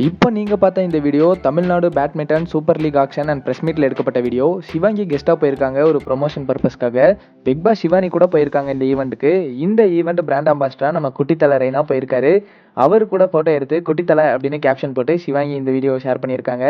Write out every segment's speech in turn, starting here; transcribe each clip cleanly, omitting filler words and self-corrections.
இப்போ நீங்கள் பார்த்த இந்த video Tamil Nadu badminton super league action and press மீட்டில் எடுக்கப்பட்ட வீடியோ. சிவாங்கி கெஸ்ட்டாக போயிருக்காங்க ஒரு ப்ரொமோஷன் பர்பஸ்க்காக. பிக் பாஸ் சிவானி கூட போயிருக்காங்க இந்த ஈவெண்ட்டுக்கு. இந்த ஈவெண்ட் பிராண்ட் அம்பாஸ்டராக நம்ம குட்டித்தலை ரெய்னா போயிருக்காரு. அவர் கூட ஃபோட்டோ எடுத்து குட்டித்தலை அப்படின்னு கேப்ஷன் போட்டு சிவாங்கி இந்த வீடியோ ஷேர் பண்ணியிருக்காங்க.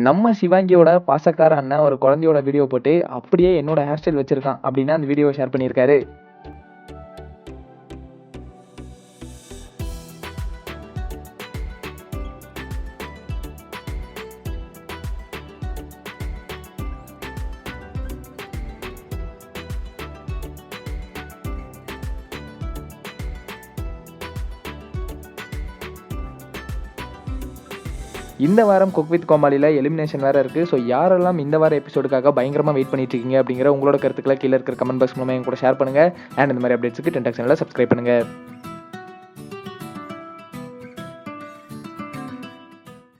நம்ம சிவாங்கியோட பாசக்கார அண்ணன் ஒரு குழந்தையோட வீடியோ போட்டு அப்படியே என்னோட ஹேர் ஸ்டைல் வச்சிருக்கான் அப்படின்னு அந்த வீடியோ ஷேர் பண்ணியிருக்காரு. இந்த வாரம் குக் வித் கோமாளியில் எலிமினேஷன் வேறு இருக்குது. ஸோ யாரெல்லாம் இந்த வார எபிசோடுக்காக பயங்கரமாக வெயிட் பண்ணிட்டு இருக்கீங்க அப்படிங்கிற உங்களோட கருத்துக்களை கீழே இருக்கிற கமெண்ட் பாக்ஸ் மூலமாக என் கூட ஷேர் பண்ணுங்கள். அண்ட் இந்த மாதிரி அப்டேட்ஸுக்கு 10 சேனலை சப்ஸ்கிரைப் பண்ணுங்கள்.